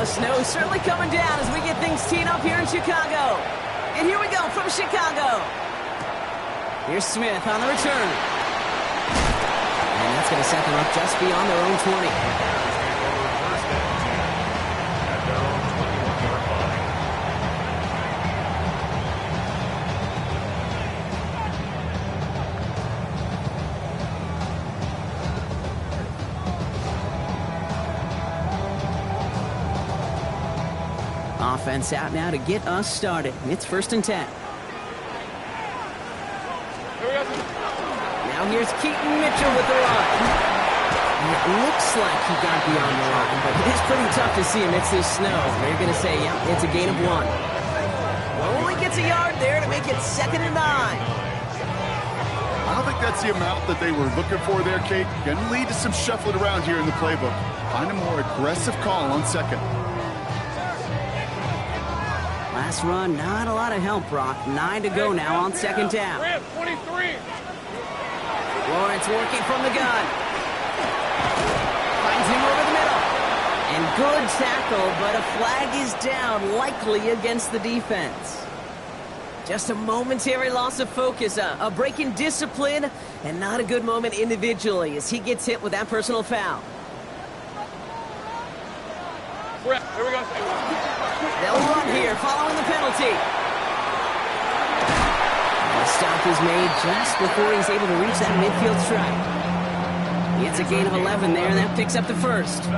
the snow is certainly coming down as we get things teed up here in Chicago. And here we go from Chicago. Here's Smith on the return. And that's going to set them up just beyond their own 20. Offense out now to get us started. It's 1st and 10. Now here's Keaton Mitchell with the run. And it looks like he got beyond the line, but it is pretty tough to see amidst this snow. They're going to say, yeah, it's a gain of 1. Only gets a yard there to make it 2nd and 9. I don't think that's the amount that they were looking for there, Kate. Going to lead to some shuffling around here in the playbook. Find a more aggressive call on 2nd. Last run, not a lot of help, Brock. 9 to go now on 2nd down. 23. Lawrence working from the gun. Finds him over the middle. And good tackle, but a flag is down, likely against the defense. Just a momentary loss of focus, a break in discipline, and not a good moment individually as he gets hit with that personal foul. Here we go. They'll run here following the penalty. The stop is made just before he's able to reach that midfield strike. It's a gain of 11 there, and that picks up the 1st.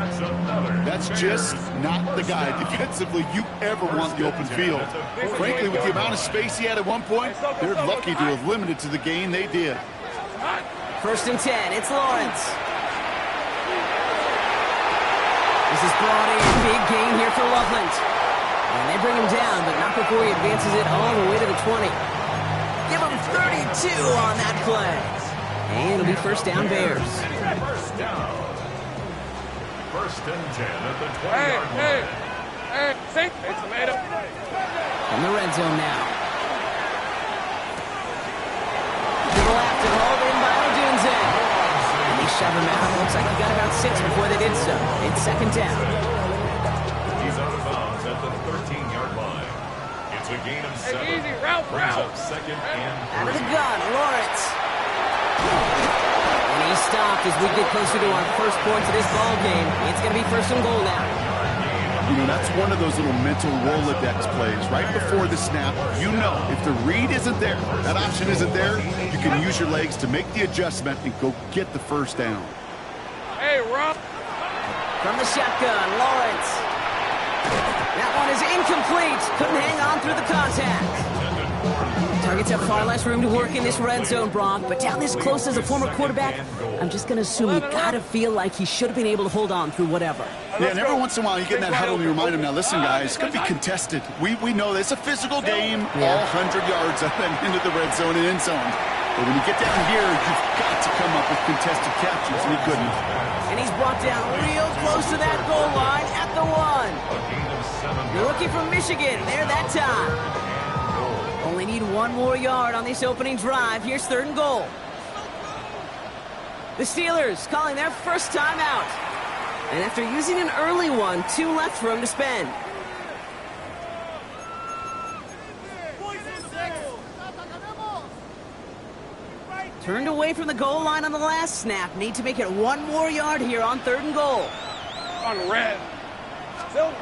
That's just not the guy defensively you ever want the open field. Frankly, with the amount of space he had at one point, they're lucky to have limited to the gain they did. 1st and 10, it's Lawrence. This is brought in. Big gain here for Loveland. And they bring him down, but not before he advances it all the way to the 20. Give him 32 on that play. And it'll be 1st down Bears. 1st down. 1st and 10 at the 20-yard line. Hey, see? It's a made up. In the red zone now. To the left and hauled in by Odunze. And they shove him out. Looks like he got about 6 before they did so. It's 2nd down. He's out of bounds at the 13-yard line. It's a gain of 7. Hey, easy, route. 2nd and 3. Out of the gun, Lawrence. And he's stopped as we get closer to our first points of this ball game. It's going to be 1st and goal now. You know, that's one of those little mental Rolodex plays. Right before the snap, you know if the read isn't there, that option isn't there, you can use your legs to make the adjustment and go get the 1st down. Hey, Rob. From the shotgun, Lawrence. That one is incomplete. Couldn't hang on through the contact. Targets have far less room to work in this red zone, Brock, but down this close as a former quarterback, I'm just going to assume you got to feel like he should have been able to hold on through whatever. Yeah, and every once in a while you get in that huddle and you remind him, now listen guys, it's going to be contested. We know this. It's a physical game, all 100 yards up and into the red zone and end zone. But when you get down here, you've got to come up with contested catches, and he couldn't. And he's brought down real close to that goal line at the 1. The rookie from Michigan, there that time. Only need 1 more yard on this opening drive. Here's 3rd and goal. The Steelers calling their first time out. And after using an early one, 2 left for him to spend. Turned away from the goal line on the last snap. Need to make it 1 more yard here on 3rd and goal. On red. Mitchell.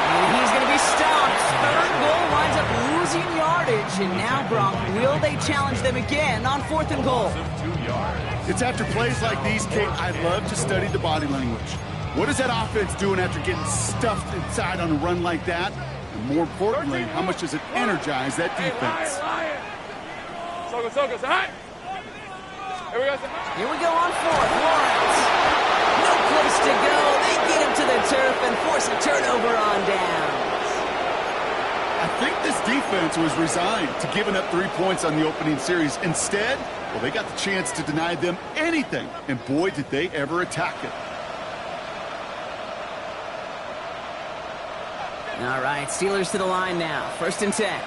And he's going to be stopped. 3rd goal winds up losing yardage. And now, Brock, will they challenge them again on 4th and goal? It's after plays like these, Kate, I love to study the body language. What is that offense doing after getting stuffed inside on a run like that? And more importantly, how much does it energize that defense? So high. Here we go on 4th. Lawrence. No place to go. They get him to the turf and force a turnover on downs. I think this defense was resigned to giving up 3 points on the opening series. Instead, well, they got the chance to deny them anything. And boy, did they ever attack it. All right, Steelers to the line now. 1st and 10.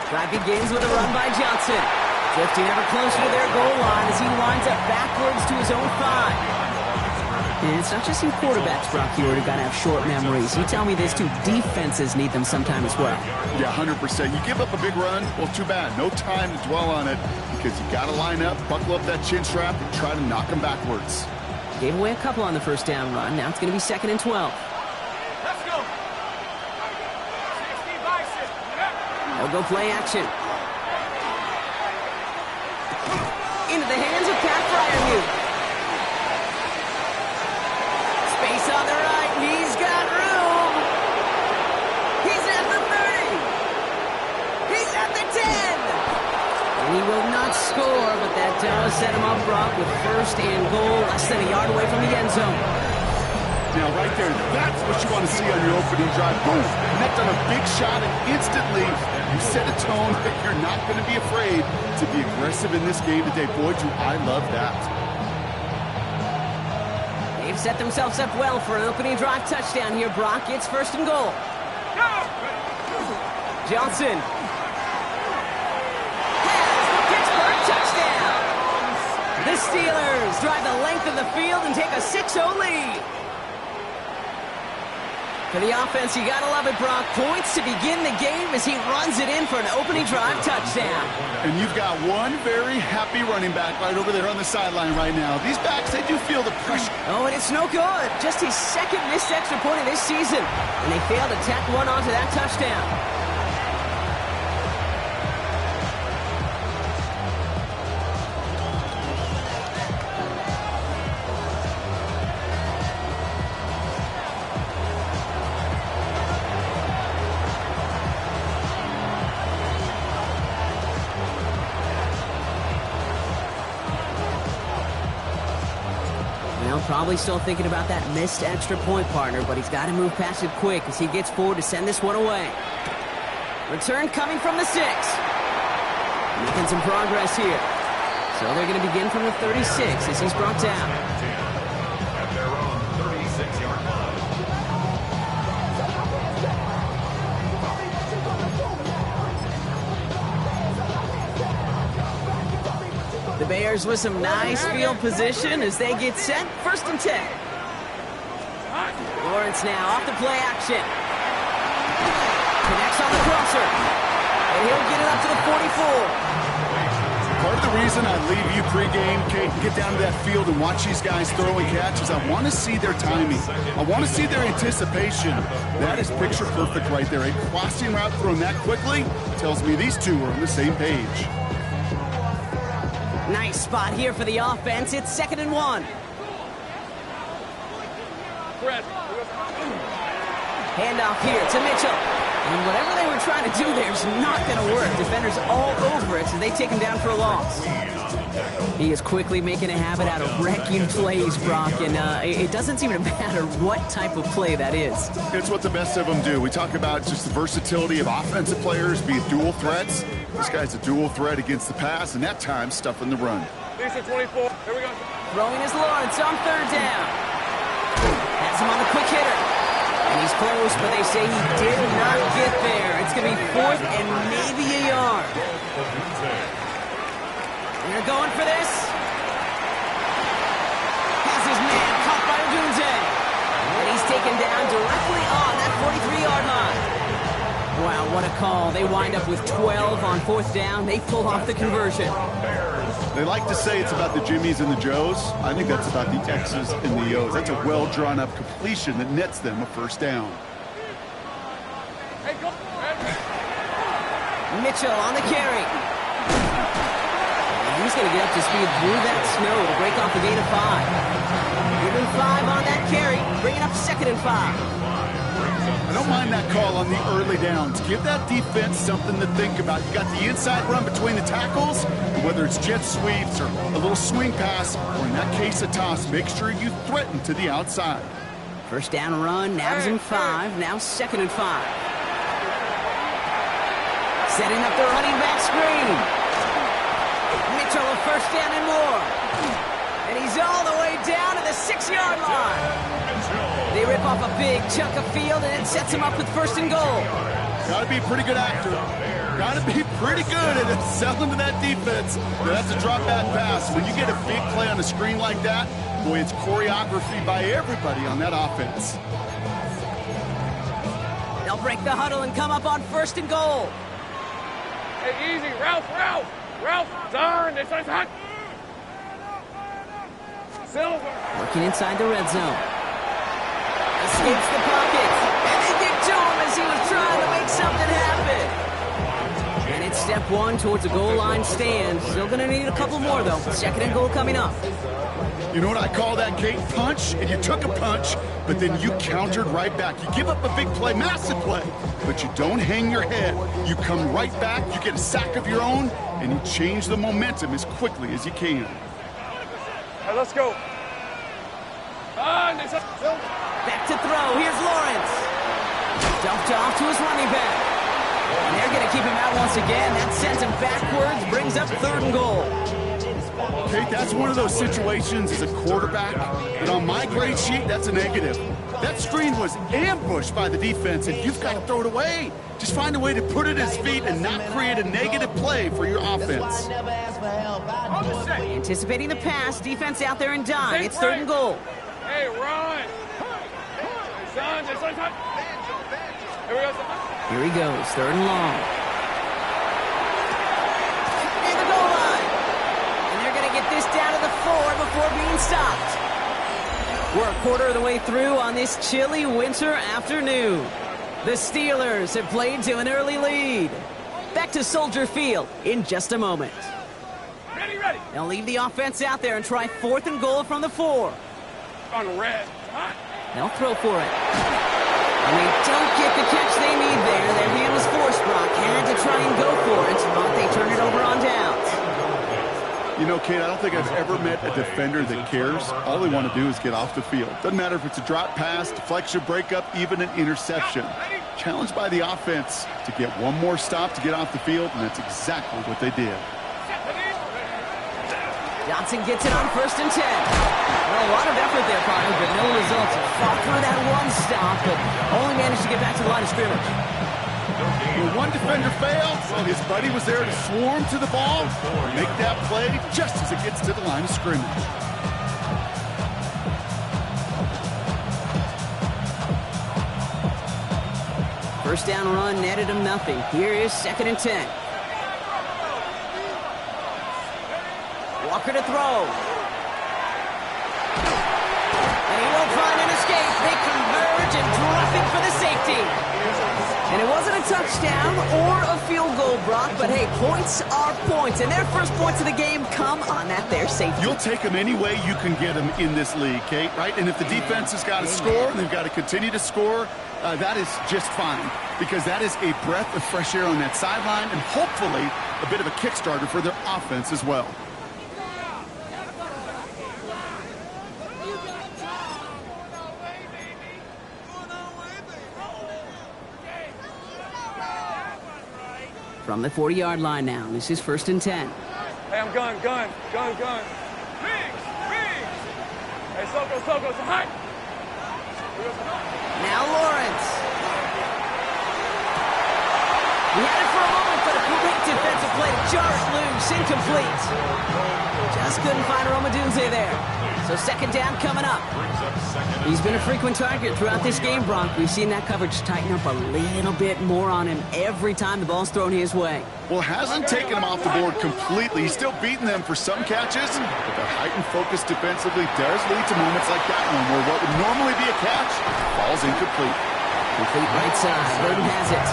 Drive begins with a run by Johnson. Drifting ever closer to their goal line as he winds up backwards to his own 5. And it's not just in quarterbacks, Brock Huard, who got to have short memories. You tell me this too, defenses need them sometime as well. Yeah, 100%. You give up a big run, well, too bad. No time to dwell on it because you got to line up, buckle up that chin strap, and try to knock them backwards. Gave away a couple on the first down run. Now it's going to be 2nd and 12. Let's go. They'll go play action. Into the hands of Pat Freiermuth. Space on the right. He's got room. He's at the 30. He's at the 10. And he will not score, but that does set him up, Brock, with 1st and goal, less than a yard away from the end zone. Now, right there, that's what you want to see on your opening drive. Boom. Net on a big shot, and instantly you set a tone that you're not going to be afraid to be aggressive in this game today. Boy, do I love that. They've set themselves up well for an opening drive touchdown here, Brock. It's 1st and goal. Johnson has the Pittsburgh touchdown. The Steelers drive the length of the field and take a 6-0 lead. For the offense, you gotta love it, Brock. Points to begin the game as he runs it in for an opening drive touchdown. And you've got one very happy running back right over there on the sideline right now. These backs, they do feel the pressure. Oh, and it's no good. Just his 2nd missed extra point of this season. And they failed to tack one onto that touchdown. Probably still thinking about that missed extra point, partner, but he's got to move past it quick as he gets forward to send this one away. Return coming from the 6. Making some progress here. So they're going to begin from the 36 as he's brought down. At their own 36-yard line. The Bears with some nice field position as they get set. 1st and 10. Lawrence now off the play action. Connects on the crosser. And he'll get it up to the 44. Part of the reason I leave you pregame, Kate, and get down to that field and watch these guys throw and catch is I want to see their timing. I want to see their anticipation. That is picture perfect right there. A crossing route thrown that quickly tells me these two are on the same page. Nice spot here for the offense. It's 2nd and 1. Handoff here to Mitchell. And whatever they were trying to do there is not going to work. Defenders all over it, so they take him down for a loss. He is quickly making a habit out of wrecking plays, Brock, and it doesn't seem to matter what type of play that is. It's what the best of them do. We talk about just the versatility of offensive players, be it dual threats. This guy's a dual threat against the pass, and that time stuffing the run. Lisa 24. Here we go. Throwing is Lawrence on 3rd down. Has him on the quick hitter. And he's close, but they say he did not get there. It's going to be 4th and maybe a yard. And they're going for this. Has his man caught by Odunze. And he's taken down directly on that 43-yard line. Wow, what a call. They wind up with 12 on 4th down. They pull off the conversion. They like to say it's about the Jimmies and the Joes. I think that's about the X's and the O's. That's a well-drawn-up completion that nets them a 1st down. Hey, go. Mitchell on the carry. And he's going to get up to speed through that snow to break off the gain of 5. Give him 5 on that carry. Bring it up 2nd and 5. I don't mind that call on the early downs. Give that defense something to think about. You got the inside run between the tackles, and whether it's jet sweeps or a little swing pass, or in that case a toss, make sure you threaten to the outside. 1st down run, nabs him 5, now 2nd and 5. Setting up the running back screen. Mitchell a 1st down and more. And he's all the way down to the 6-yard line. They rip off a big chunk of field, and it sets him up with 1st and goal. Got to be a pretty good actor. got to be pretty good at selling to that defense. That's a drop back pass. When you get a big play on a screen like that, boy, it's choreography by everybody on that offense. They'll break the huddle and come up on 1st and goal. Hey, easy. Ralph. Turn. This is hot. Silver. Working inside the red zone. Escapes the pocket. And they get to him as he was trying to make something happen. And it's step 1 towards a goal line stand. Still going to need a couple more, though. 2nd and goal coming up. You know what I call that, Kate? Punch, and you took a punch, but then you countered right back. You give up a big play, massive play, but you don't hang your head. You come right back, you get a sack of your own, and you change the momentum as quickly as you can. Hey, let's go. Back to throw. Here's Lawrence. Dumped off to his running back. And they're going to keep him out once again. That sends him backwards, brings up 3rd and goal. Kate, that's one of those situations as a quarterback that on my grade sheet, that's a negative. That screen was ambushed by the defense, and you've got to throw it away. Just find a way to put it at his feet and not create a negative play for your offense. Anticipating the pass, defense out there and dime. It's 3rd and goal. Hey, run. Son, this is hot. Here we go. Here he goes, 3rd and long. Near the goal line. And they're going to get this down to the 4 before being stopped. We're a quarter of the way through on this chilly winter afternoon. The Steelers have played to an early lead. Back to Soldier Field in just a moment. Ready. They'll leave the offense out there and try 4th and goal from the 4. On red. Hot. They'll throw for it. And they don't get the catch they need there. Their hand was forced, Brock. Had to try and go for it, but they turn it over on downs. You know, Kate, I don't think I've ever met a defender that cares. All they want to do is get off the field. Doesn't matter if it's a drop pass, deflection, breakup, even an interception. Challenged by the offense to get one more stop to get off the field, and that's exactly what they did. Johnson gets it on 1st and 10. Well, a lot of effort there, Potter, but no results. Fought through that one stop, but only managed to get back to the line of scrimmage. When one defender failed, well, his buddy was there to swarm to the ball and make that play just as it gets to the line of scrimmage. First down run netted him nothing. Here is 2nd and 10. Walker to throw. And he won't find an escape. They converge and drop it for the safety. And it wasn't a touchdown or a field goal, Brock, but hey, points are points. And their first points of the game come on that there safety. You'll take them any way you can get them in this league, Kate, right? And if the defense has got to score and they've got to continue to score, that is just fine, because that is a breath of fresh air on that sideline and hopefully a bit of a kickstarter for their offense as well. From the 40-yard line now, this is 1st and 10. Hey, I'm gun. Biggs. Hey, Soko, it's hot. Now Lawrence. He had it for a moment, but a great defensive play to jar it loose. Incomplete. Just couldn't find Romadunze there. So 2nd down coming up. He's been a frequent target throughout this game, Bronk. We've seen that coverage tighten up a little bit more on him every time the ball's thrown his way. Well, hasn't taken him off the board completely. He's still beating them for some catches, but the heightened focus defensively does lead to moments like that one where what would normally be a catch falls incomplete. Complete right side. Burton has it.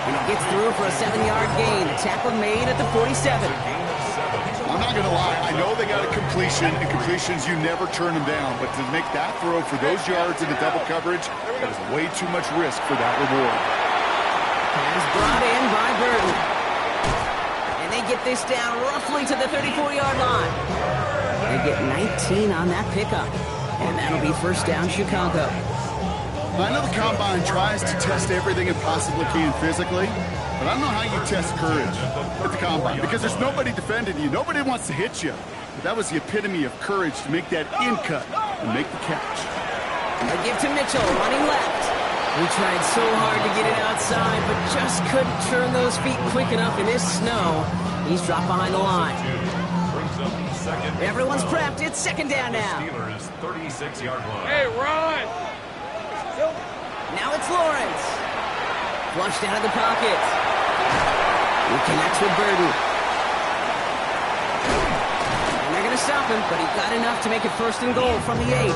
And he gets through for a 7-yard gain. A tackle made at the 47. I'm not going to lie. I know they got a completion, and completions, you never turn them down. But to make that throw for those yards in the double coverage, that is way too much risk for that reward. Pass brought in by Burton. And they get this down roughly to the 34-yard line. They get 19 on that pickup. And that'll be 1st down Chicago. I know the Combine tries to test everything it possibly can physically, but I don't know how you test courage at the Combine, because there's nobody defending you. Nobody wants to hit you. But that was the epitome of courage to make that in cut and make the catch. They give to Mitchell, running left. He He tried so hard to get it outside, but just couldn't turn those feet quick enough in this snow. He's dropped behind the line. Everyone's prepped. It's second down now. Steelers 36-yard line. Hey, Ron! Now it's Lawrence. Flushed out of the pocket. He connects with Burden. And they're going to stop him, but he got enough to make it first and goal from the 8.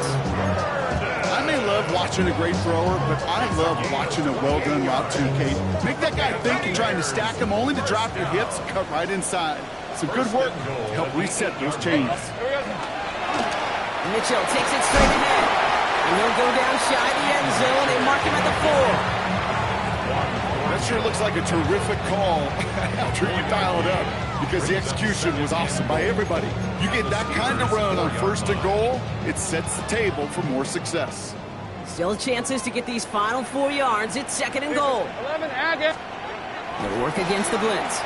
I may love watching a great thrower, but I love watching a well-done route too, Kate. Make that guy think you're trying to stack him only to drop your hips, cut right inside. Some good work to help reset those chains. Mitchell takes it straight ahead. And he'll go down shy of the end zone. They mark him at the 4. That sure looks like a terrific call after you dial it up, because the execution was awesome by everybody. You get that kind of run on first and goal, it sets the table for more success. Still chances to get these final 4 yards. It's second and goal. 11, Agate. They'll work against the blitz.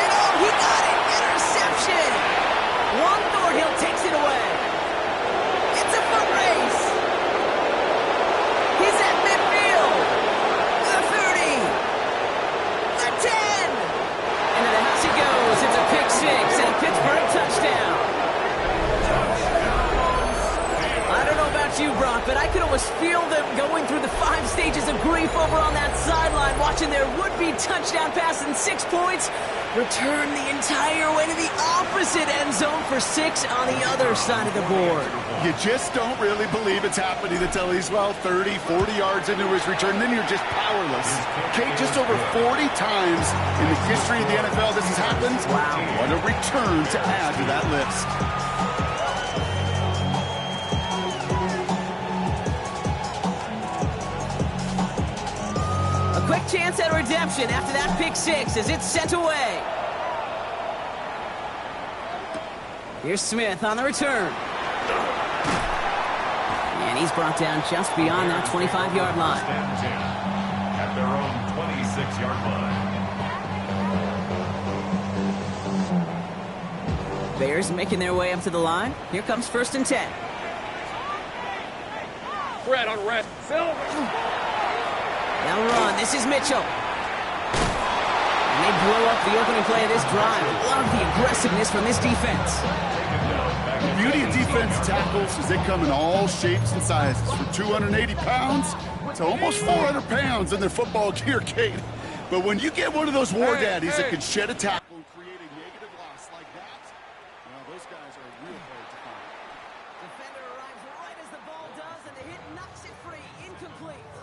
And oh, he got it! Interception! Juan Thornhill takes it away. It's a foot race. He's at midfield. The 30. The 10. Into the house he goes. It's a pick 6 and a Pittsburgh touchdown. I don't know about you, Brock, but I could almost feel them going through the 5 stages of grief over on that sideline, watching their would-be touchdown pass in 6 points return the entire way to the opposite end zone for 6 on the other side of the board. You just don't really believe it's happening until he's, 30, 40 yards into his return. Then you're just powerless. Kate, just over 40 times in the history of the NFL this has happened. Wow. What a return to add to that list. A quick chance at redemption after that pick 6 as it's sent away. Here's Smith on the return. And he's brought down just beyond that 25-yard line. At their own 26-yard line. Bears making their way up to the line. Here comes first and 10. Red on red. Silver. They'll run. This is Mitchell. And they blow up the opening play of this drive. Love the aggressiveness from this defense. The beauty of defense tackles is they come in all shapes and sizes. From 280 pounds to almost 400 pounds in their football gear, Kate. But when you get one of those war daddies that can shed a tackle and create a negative loss like that, well, those guys are real hard to find. Defender arrives right as the ball does, and the hit knocks it free. Incomplete.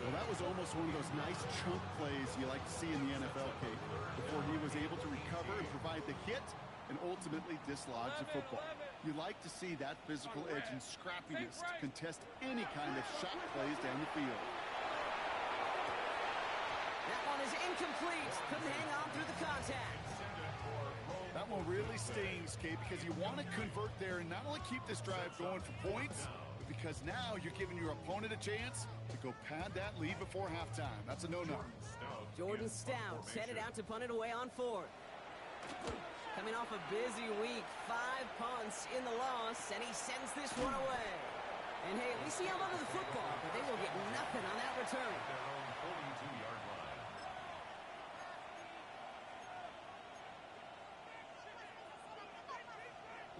Well, that was almost one of those nice chunk plays you like to see in the NFL, Kate, before he was able to recover and provide the hit and ultimately dislodge the football. You like to see that physical edge and scrappiness to contest any kind of shot plays down the field. That one is incomplete. Couldn't hang on through the contact. That one really stings, Kate, because you want to convert there and not only keep this drive going for points, but because now you're giving your opponent a chance to go pad that lead before halftime. That's a no-no. Jordan Stout headed out to punt it away on 4th. Coming off a busy week, 5 punts in the loss, and he sends this one away. And hey, at least he held onto the football, but they will get nothing on that return.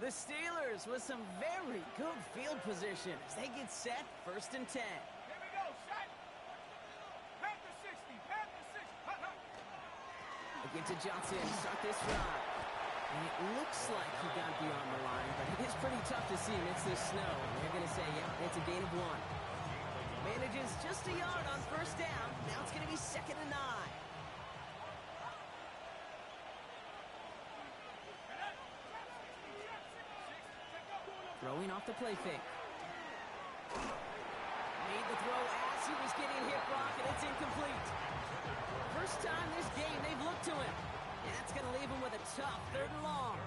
The Steelers with some very good field position as they get set, first and 10. Here we go, shot. Panther 60, Panther 60. Again to Johnson, start this drive. And it looks like he got beyond the line, but it is pretty tough to see amidst this snow. And they're going to say, yeah, it's a gain of 1. Manages just a yard on first down. Now it's going to be second and 9. Throwing off the play fake. Made the throw as he was getting hit, Brock, and it's incomplete. First time this game they've looked to him. And that's going to leave him with a tough 3rd and long.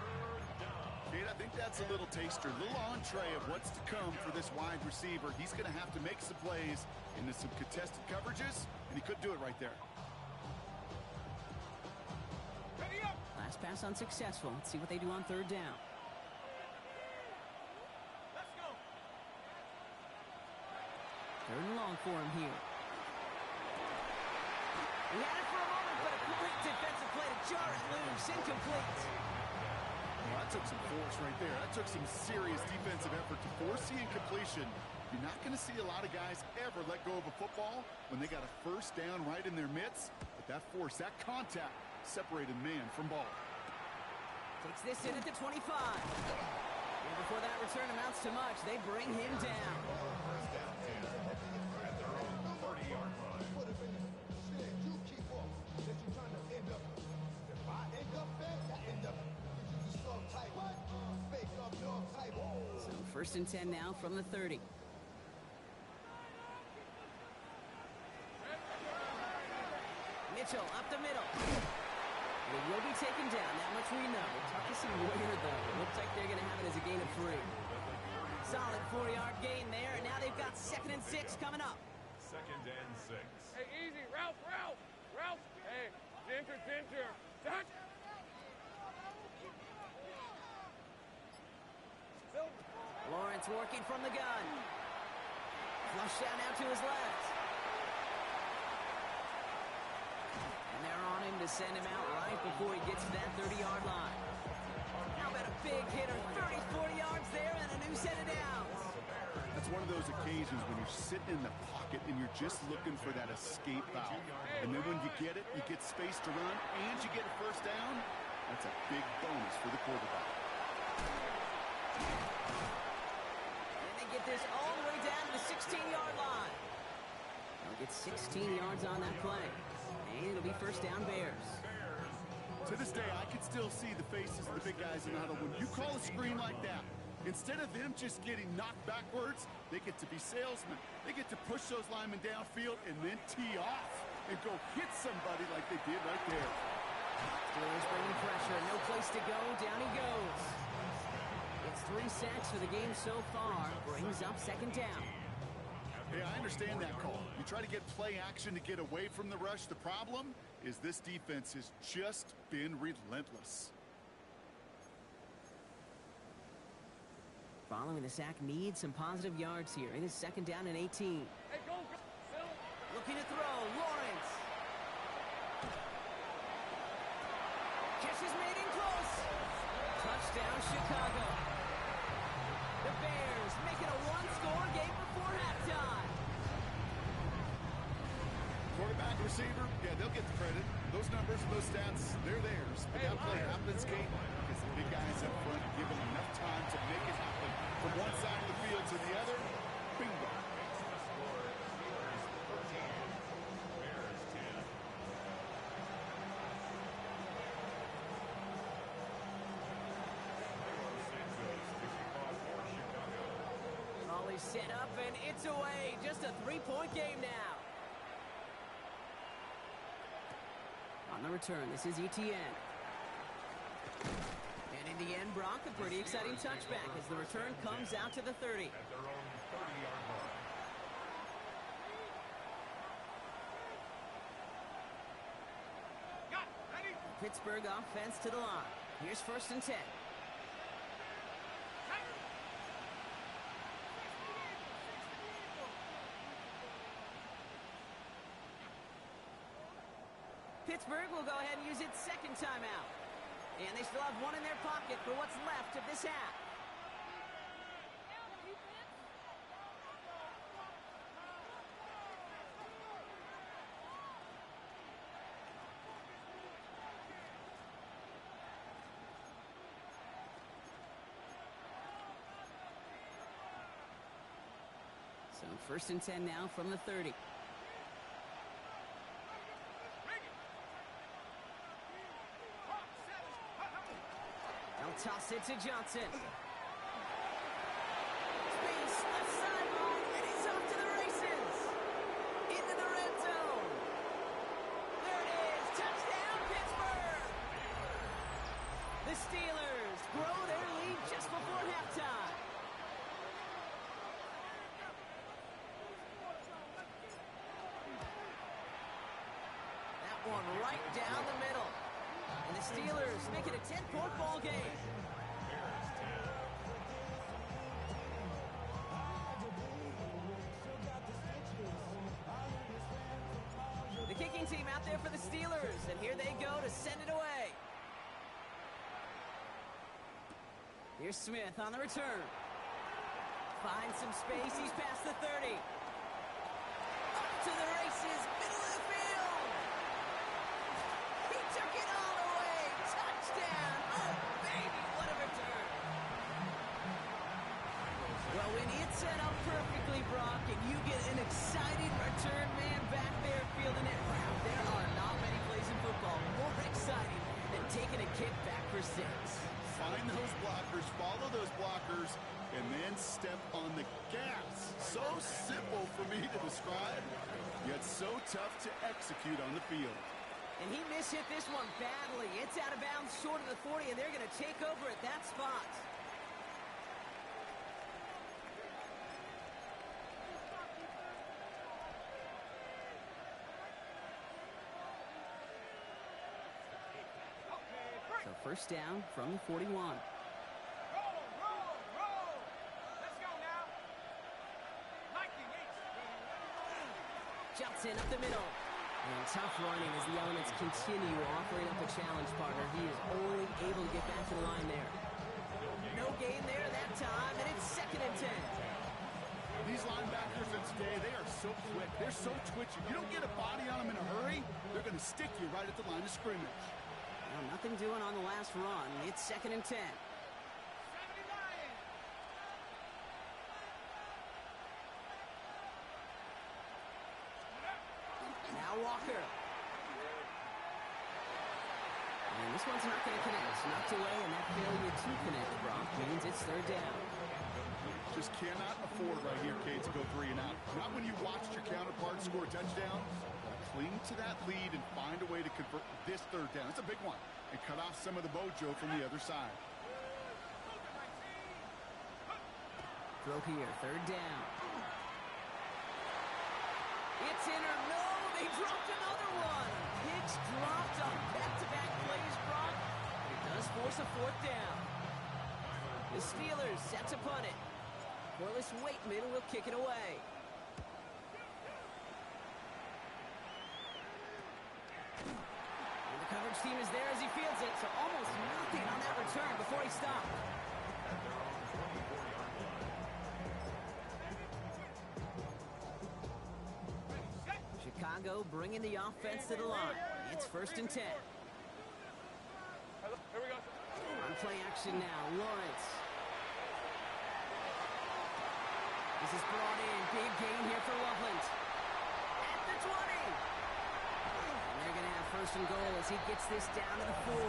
Kate, I think that's a little taster, a little entree of what's to come for this wide receiver. He's going to have to make some plays into some contested coverages, and he couldn't do it right there. Last pass unsuccessful. Let's see what they do on 3rd down. for him here. He had it for a moment, but a quick defensive play to jar it loose. Incomplete. Well, that took some force right there. That took some serious defensive effort to force the incompletion. You're not going to see a lot of guys ever let go of a football when they got a first down right in their midst. But that force, that contact, separated man from ball. Takes this in at the 25. And before that return amounts to much, they bring him down. First down 10 at their own 30-yard line. You keep up. That you're trying to end up. If I end up fast, I end up. You some type. Fake up dog type. So first and 10 now from the 30. Mitchell up the middle. They will be taken down, that much we know. Tuckus and Warrior, though. Looks like they're going to have it as a gain of 3. Solid 4-yard gain there, and now they've got 2nd and 6 coming up. 2nd and 6. Hey, easy. Ralph. Hey, Ginger. Touch. Lawrence working from the gun. Flush down out to his left. And they're on him to send him out right before he gets to that 30-yard line. How about a big hitter, 30, 40 yards there, and a new set of downs. That's one of those occasions when you're sitting in the pocket and you're just looking for that escape valve. And then when you get it, you get space to run, and you get a first down. That's a big bonus for the quarterback. And they get this all the way down to the 16-yard line. They'll get 16 yards on that play. And it'll be first down Bears. To this day, I can still see the faces of the big guys in the huddle. When you call a screen like that, instead of them just getting knocked backwards, they get to be salesmen. They get to push those linemen downfield and then tee off and go hit somebody like they did right there. Steelers bringing pressure. No place to go. Down he goes. It's 3 sacks for the game so far. Brings up 2nd down. Hey, I understand that call. You try to get play action to get away from the rush. The problem is this defense has just been relentless. Following the sack needs some positive yards here. It is 2nd down and 18. Hey, go. Looking to throw. Lawrence. Catch is made in close. Touchdown, Chicago. The Bears making a one-score game before halftime. Quarterback, receiver, yeah, they'll get the credit. Those numbers, those stats, they're theirs. But that play happens, Kate, because the big guys up front give them enough time to make it happen. From one side of the field to the other, bingo. The score, Steelers 13, Bears 10. All is set up, and it's away. Just a 3-point game now. On the return, this is Etienne. And in the end, Brock, a pretty exciting touchback as the return comes out to the 30. At their own 30-yard line. Pittsburgh offense to the line. Here's 1st and 10. Pittsburgh will go ahead and use its 2nd timeout. And they still have one in their pocket for what's left of this half. So 1st and 10 now from the 30. They'll toss it to Johnson. Space, left sideline, and he's off to the races. Into the red zone. There it is. Touchdown, Pittsburgh. The Steelers grow their lead just before halftime. That one right down the middle. And the Steelers make it a 10-point ball game. Bears 10. Still got the stitches. send it away. Here's Smith on the return. Finds some space. He's past the 30. Up to the races. Middle of the field. He took it all the way. Touchdown. Oh, baby, what a return. Well, when it's set up perfectly, Brock, and you get an exciting return man back there fielding it, wow, there are not many plays in football more exciting than taking a kick back for 6. Find those blockers, follow those blockers, and then step on the gas. So simple for me to describe, yet so tough to execute on the field. And he mishit this one badly. It's out of bounds short of the 40, and they're going to take over at that spot. So first down from the 41. Roll, roll, roll. Let's go now. Nike, Johnson up the middle. And tough running as the Elements continue offering up a challenge partner. He is only able to get back to the line there. No gain there that time, and it's 2nd and 10. These linebackers in today, they are so quick. They're so twitchy. You don't get a body on them in a hurry, they're going to stick you right at the line of scrimmage. Well, nothing doing on the last run. It's 2nd and 10. 79. Now Walker. And this one's not going to connect. Knocked away, and that failure to connect, Brock, means it's 3rd down. Just cannot afford right here, Kate, to go 3 and out. Not when you watched your counterpart score a touchdown. Cling to that lead and find a way to convert this 3rd down. It's a big one. And cut off some of the mojo from the other side. Throw here, 3rd down. It's in or no, they dropped another one. Hicks dropped on back-to-back plays, Brock. It does force a 4th down. The Steelers set to punt it. Corliss Waitman will kick it away. And the coverage team is there as he fields it, so almost nothing on that return before he stopped. Chicago bringing the offense to the line. It's 1st and 10. Here we go. On play action now, Lawrence. This is brought in. Big gain here for Loveland. At the 20. And they're going to have 1st and goal as he gets this down to the 4.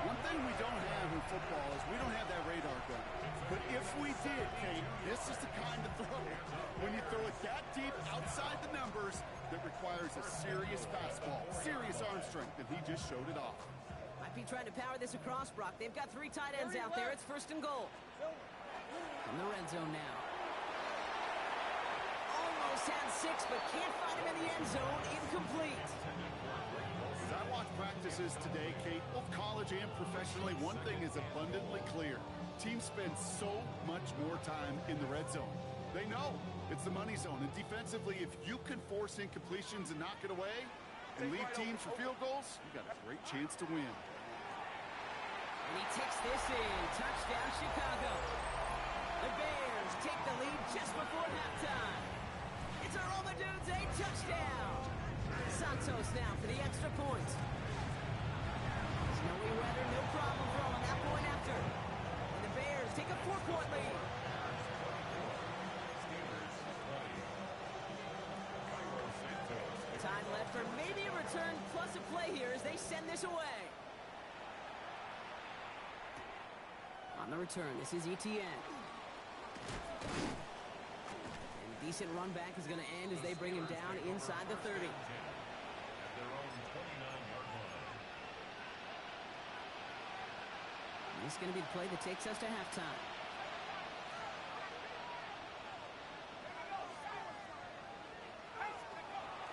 One thing we don't have in football is we don't have that radar gun. But if we did, Kate, this is the kind of throw. When you throw it that deep outside the numbers, that requires a serious fastball, serious arm strength, and he just showed it off. Might be trying to power this across, Brock. They've got 3 tight ends out there. It's 1st and goal. From the red zone now. Almost had 6, but can't find him in the end zone. Incomplete. As I watch practices today, Kate, both college and professionally, one thing is abundantly clear. Teams spend so much more time in the red zone. They know it's the money zone. And defensively, if you can force incompletions and knock it away and lead teams for field goals, you got a great chance to win. And he takes this in. Touchdown, Chicago. The Bears take the lead just before halftime. It's a Roma Dudes, a touchdown. Santos now for the extra point. Snowy weather, no problem for him on that point after. And the Bears take a 4-point lead. Time left for maybe a return plus a play here as they send this away. On the return, this is Etienne. And a decent run back is going to end as they bring him down inside the 30. And this is going to be the play that takes us to halftime.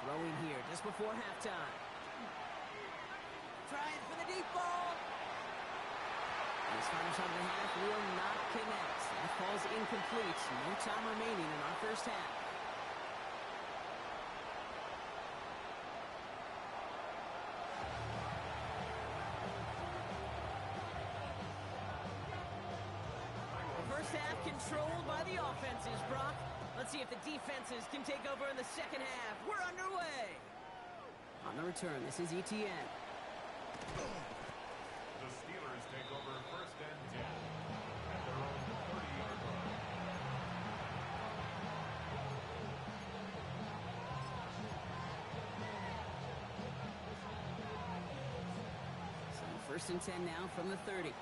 Throwing here just before halftime. Trying for the deep ball. This final shot of the half will not connect. That falls incomplete. No time remaining in our first half. controlled by the offenses, Brock. Let's see if the defenses can take over in the second half. We're underway. On the return, this is Etienne. The Steelers take over first and 10 at their own 30-yard line. So first and 10 now from the 30.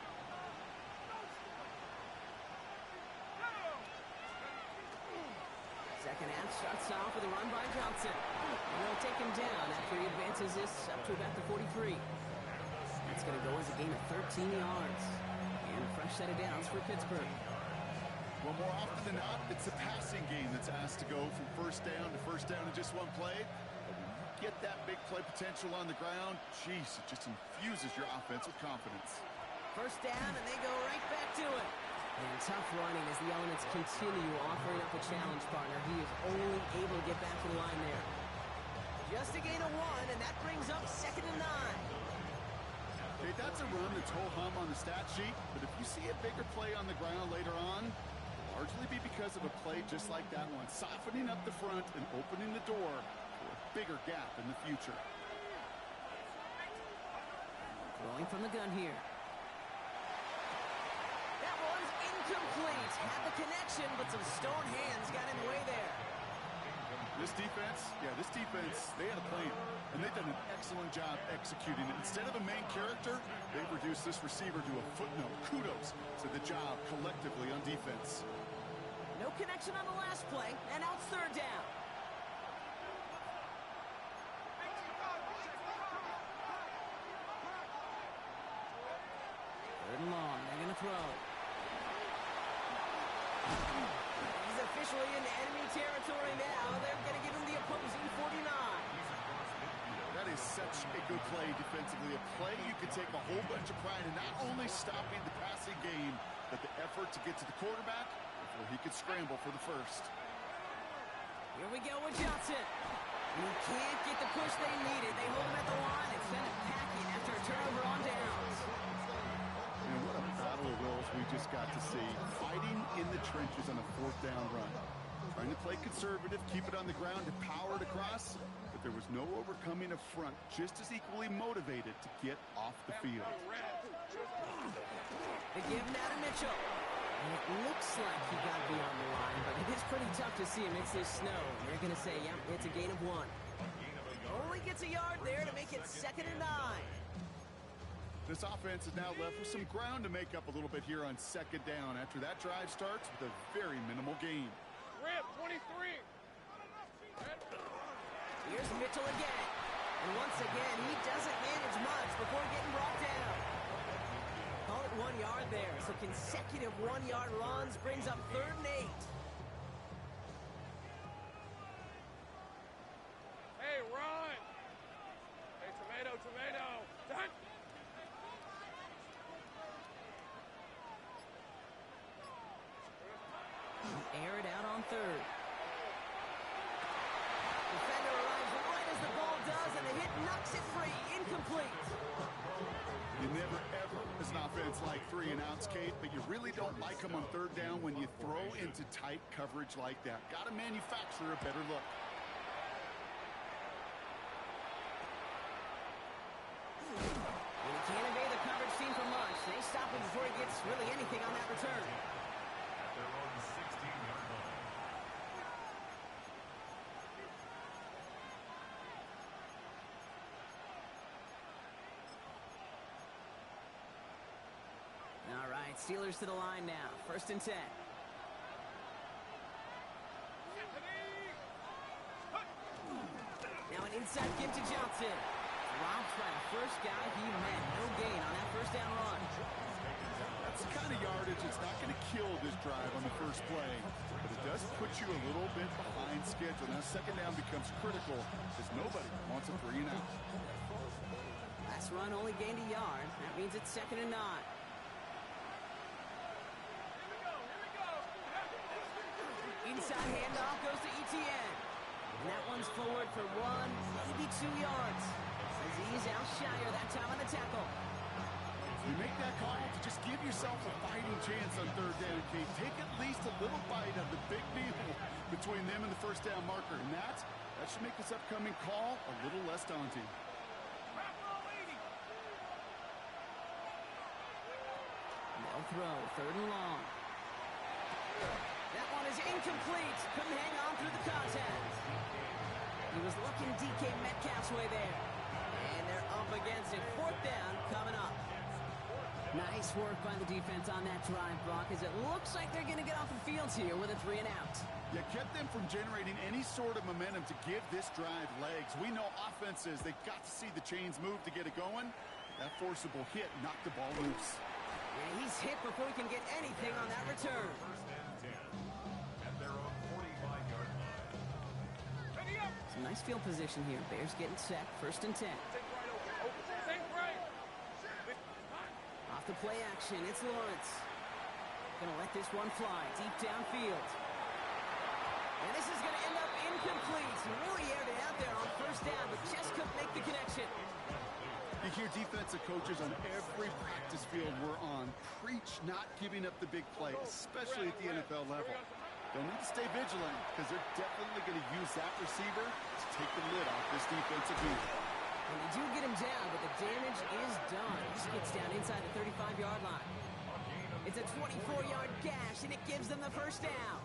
Second half starts off with a run by Johnson. And they'll take him down after he advances this up to about the 43. That's going to go as a gain of 13 yards. And a fresh set of downs for Pittsburgh. Well, more often than not, it's the passing game that's asked to go from first down in just one play. But when you get that big play potential on the ground, geez, it just infuses your offense with confidence. First down, and they go right back to it. And tough running as the Elements continue offering up a challenge partner. He is only able to get back to the line there. Just a gain of 1, and that brings up 2nd and 9. Okay, that's a run that's ho-hum on the stat sheet, but if you see a bigger play on the ground later on, it'll largely be because of a play just like that one, softening up the front and opening the door for a bigger gap in the future. Throwing from the gun here. That one's incomplete. Had the connection, but some stone hands got in the way there. This defense, they had a plan, and they've done an excellent job executing it. Instead of a main character, they've reduced this receiver to a footnote. Kudos to the job collectively on defense. No connection on the last play, and now it's 3rd down. Third and long, they're going to throw. He's officially in enemy territory now. They're going to give him the opposing 49. That is such a good play defensively. A play you could take a whole bunch of pride in, not only stopping the passing game, but the effort to get to the quarterback before he could scramble for the first. Here we go with Johnson. And he can't get the push they needed. They hold him at the line and send it packing after a turnover on downs. And what a battle of wills we just got to see. Fighting in the trenches on a 4th down run. Trying to play conservative, keep it on the ground, and power it across. But there was no overcoming a front just as equally motivated to get off the field. They give now to Mitchell. And it looks like he got beyond the line, but it is pretty tough to see amidst this snow. They're going to say, yeah, it's a gain of 1. Only gets a yard there to make it 2nd and 9. This offense is now left with some ground to make up a little bit here on 2nd down after that drive starts with a very minimal gain. Rip, 23. Here's Mitchell again. And once again, he doesn't manage much before getting brought down. Call it 1 yard there. So consecutive 1-yard runs brings up 3rd and 8. Hey, run. Hey, tomato. Done. Air it out on 3rd. Defender arrives right as the ball does, and the hit knocks it free. Incomplete. You never, ever, as an offense, like 3 and outs, Kate, but you really don't like them on 3rd down when you throw into tight coverage like that. Got to manufacture a better look. And he can't evade the coverage team for much. They stop him before he gets really anything on that return. At their own 16-yard line. All right, Steelers to the line now. 1st and 10. Now an inside give to Johnson. Dropped by the first guy he met. No gain on that 1st down run. That's the kind of yardage that's not going to kill this drive on the first play, but it does put you a little bit behind schedule. Now 2nd down becomes critical because nobody wants a 3 and out. Last run only gained a yard. That means it's 2nd and 9. Inside handoff goes to Etienne. And that one's forward for 1, maybe 2 yards. Azeez Al-Shaair that time on the tackle. You make that call to just give yourself yourself a fighting chance on third down, Kate. Take at least a little bite of the big meal between them and the first down marker. And that should make this upcoming call a little less daunting. They'll throw, third and long. That one is incomplete. Couldn't hang on through the contact. He was looking DK Metcalf's way there. And they're up against it. Fourth down coming up. Nice work by the defense on that drive, Brock, as it looks like they're going to get off the field here with a 3 and out. You kept them from generating any sort of momentum to give this drive legs. We know offenses, they've got to see the chains move to get it going. That forcible hit knocked the ball loose. Yeah, he's hit before he can get anything on that return. First and 10 at their own 45-yard line. Ready up. Some nice field position here. Bears getting set. First and 10. Take right open. Think right. Off the play action, it's Lawrence. Gonna let this one fly deep downfield. And this is gonna end up incomplete. He really aired it out there on first down, but just couldn't make the connection. You hear defensive coaches on every practice field we're on preach not giving up the big play, especially at the NFL level. They'll need to stay vigilant because they're definitely going to use that receiver to take the lid off this defensive unit. And they do get him down, but the damage is done. He gets down inside the 35-yard line. It's a 24-yard gash, and it gives them the first down.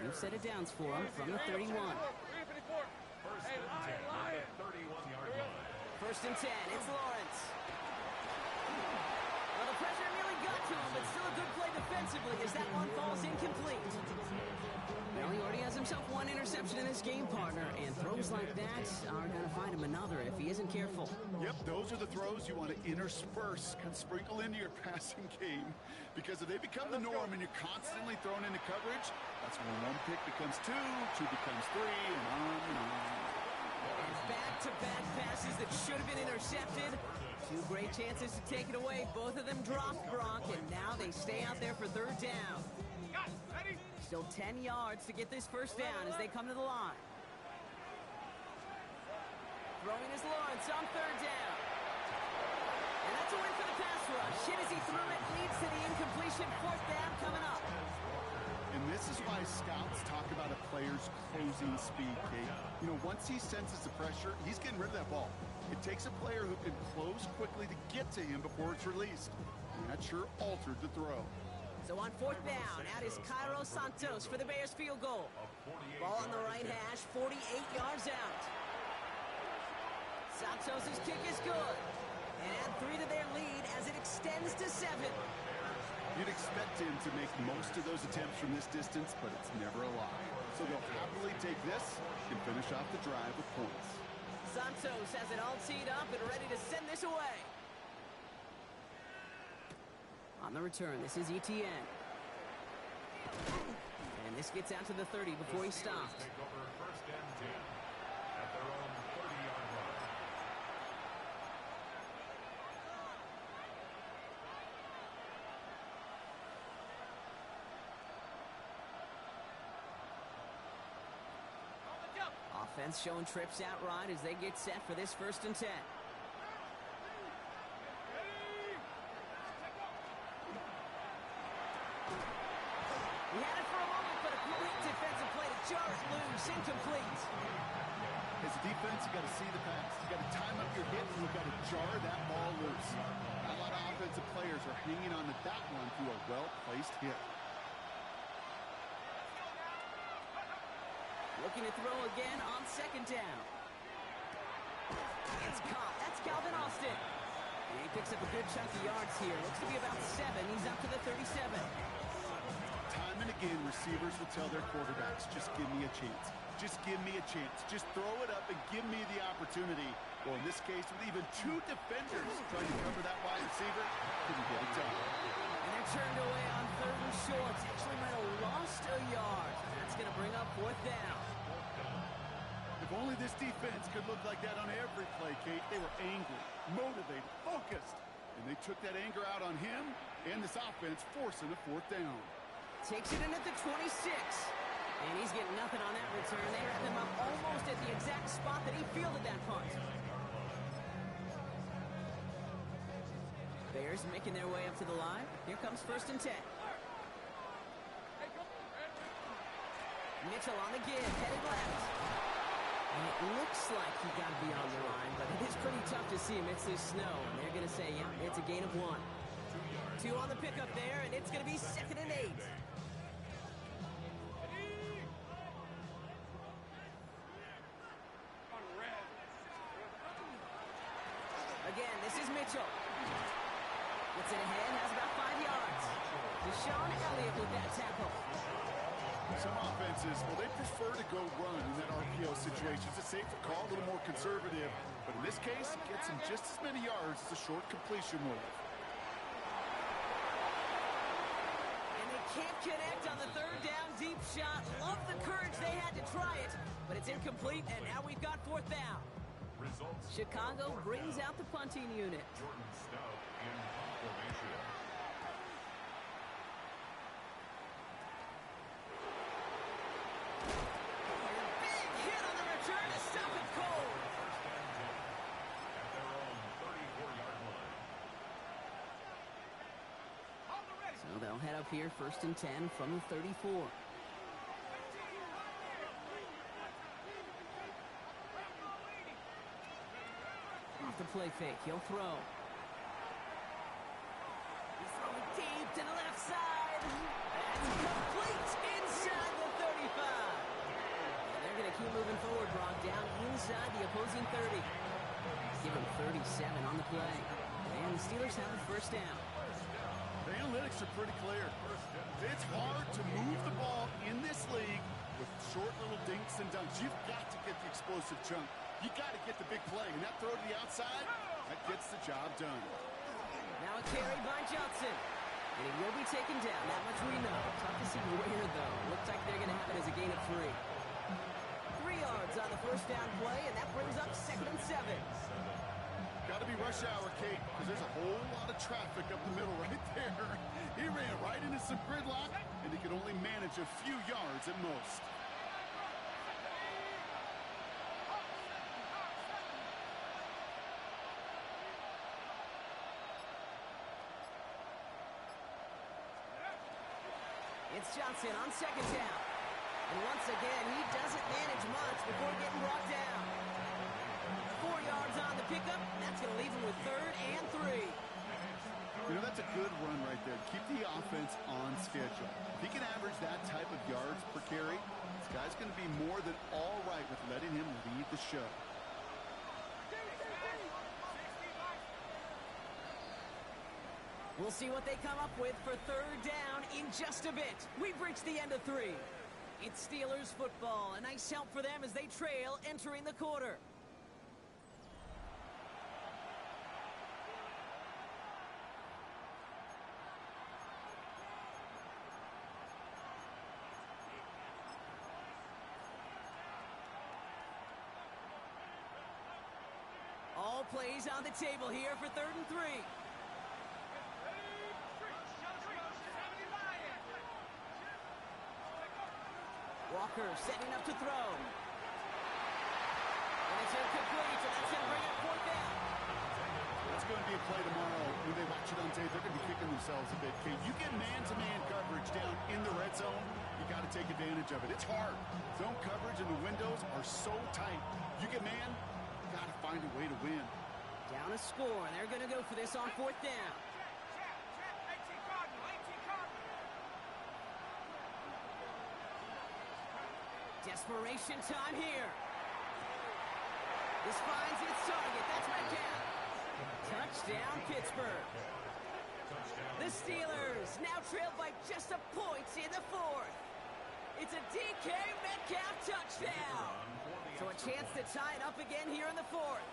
New set of downs for him from the 31. First and 10 at the 31-yard line. First and 10, it's Lawrence. Well, the pressure nearly got to him, but still a good play defensively as that one falls incomplete. Well, he already has himself one interception in this game, partner, and throws like that are going to find him another if he isn't careful. Yep, those are the throws you want to intersperse, kind of sprinkle into your passing game, because if they become the norm and you're constantly thrown into coverage, that's when one pick becomes two becomes three, and on and on. And back-to-back passes that should have been intercepted. Two great chances to take it away. Both of them dropped, Brock, and now they stay out there for third down. Still 10 yards to get this first down as they come to the line. Throwing is Lawrence on third down. And that's a win for the pass rush. Hit as he threw it, leads to the incompletion. Fourth down coming up. And this is why scouts talk about a player's closing speed, Kate. You know, once he senses the pressure, he's getting rid of that ball. It takes a player who can close quickly to get to him before it's released. And that sure altered the throw. So on fourth down, out is Cairo Santos for the Bears field goal. Ball on the right hash, 48 yards out. Santos' kick is good. And add 3 to their lead as it extends to 7. You'd expect him to make most of those attempts from this distance, but it's never a lot. So they'll happily take this and finish off the drive with points. Santos has it all teed up and ready to send this away. On the return, this is Etienne. And this gets out to the 30 before he stopped. Take over first and 10 at their own 30-yard line. Offense showing trips out right as they get set for this first and 10. He had it for a moment, but a great defensive play to jar it loose, incomplete. As a defense, you got to see the pass. You got to time up your hit, and you got to jar that ball loose. A lot of offensive players are hanging on to that one through a well-placed hit. Looking to throw again on second down. It's caught. That's Calvin Austin. And he picks up a good chunk of yards here. Looks to be about 7. He's up to the 37. Time and again, receivers will tell their quarterbacks, just give me a chance. Just give me a chance. Just throw it up and give me the opportunity. Well, in this case, with even 2 defenders trying to cover that wide receiver, couldn't get it done. And they're turned away on third and short. Actually might have lost a yard. That's going to bring up fourth down. If only this defense could look like that on every play, Kate. They were angry, motivated, focused. And they took that anger out on him and this offense, forcing a fourth down. Takes it in at the 26. And he's getting nothing on that return. They wrap him up almost at the exact spot that he fielded that punt. Bears players making their way up to the line. Here comes 1st and 10. Mitchell on the give, headed left. And it looks like he got beyond the line, but it is pretty tough to see amidst this snow. And they're going to say, yeah, it's a gain of 1. 2 on the pickup there, and it's going to be 2nd and 8. Again, this is Mitchell. Gets it ahead, has about 5 yards. Deshaun Elliott with that tackle. Some offenses, well, they prefer to go run in that RPO situation. It's a safer call, a little more conservative. But in this case, it gets him just as many yards as a short completion move. And they can't connect on the 3rd down deep shot. Love the courage they had to try it, but it's incomplete, and now we've got 4th down. Results. Chicago brings out the punting unit. Jordan Stout in punt formation. Big hit on the return to stop it cold. At their own 34-yard line. So they'll head up here 1st and 10 from the 34. Off the play fake, he'll throw. He's throwing deep to the left side. That's complete inside the 35. And they're going to keep moving forward, Brock, down inside the opposing 30. Give him 37 on the play. And the Steelers have the 1st down. The analytics are pretty clear. It's hard to move the ball in this league with short little dinks and dunks. You've got to get the explosive chunk. You got to get the big play. And that throw to the outside, that gets the job done. Now a carry by Johnson. And he will be taken down. That much we know. Tough to see where, though. Looks like they're going to have it as a gain of 3. 3 yards on the 1st down play, and that brings up 2nd and 7. Got to be rush hour, Kate, because there's a whole lot of traffic up the middle right there. He ran right into some gridlock, and he could only manage a few yards at most. It's Johnson on 2nd down. And once again, he doesn't manage much before getting brought down. 4 yards on the pickup. That's going to leave him with 3rd and 3. You know, that's a good run right there. Keep the offense on schedule. If he can average that type of yards per carry, this guy's going to be more than all right with letting him lead the show. We'll see what they come up with for 3rd down in just a bit. We've reached the end of 3. It's Steelers football. A nice help for them as they trail entering the quarter. All plays on the table here for 3rd and 3. Walker setting up to throw. And it's incomplete, so that's going to bring up 4th down. That's going to be a play tomorrow. When they watch it on tape, they're going to be kicking themselves a bit. Kate, you get man-to-man coverage down in the red zone, you got to take advantage of it. It's hard. Zone coverage and the windows are so tight. You get man, you got to find a way to win. Down a score, and they're going to go for this on 4th down. Desperation time here. This finds its target. That's Metcalf. Touchdown, Pittsburgh. The Steelers now trailed by just a point in the 4th. It's a DK Metcalf touchdown. So a chance to tie it up again here in the 4th.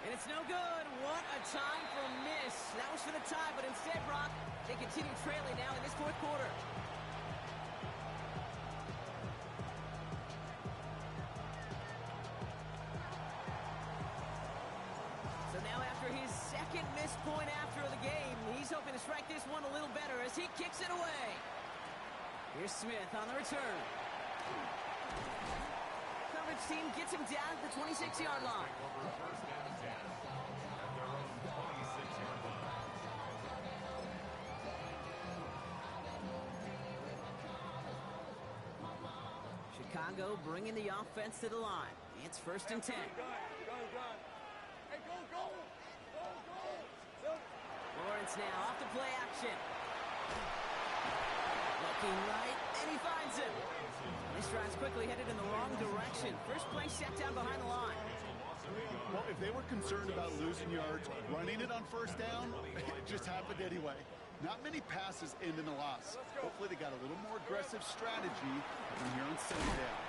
And it's no good. What a time for miss. That was for the tie, but instead, Brock, they continue trailing now in this 4th quarter. So now after his 2nd missed point after the game, he's hoping to strike this one a little better as he kicks it away. Here's Smith on the return. Coverage coverage team gets him down at the 26-yard line. Over first and 10 at their own 26-yard line. Chicago bringing the offense to the line. It's first and 10. Go. Hey, go. Lawrence now off to play action. Looking right, and he finds him. This drive's quickly headed in the wrong direction. First play set down behind the line. Well, if they were concerned about losing yards, running it on first down, it just happened anyway. Not many passes end in a loss. Hopefully they got a little more aggressive strategy than here on second down.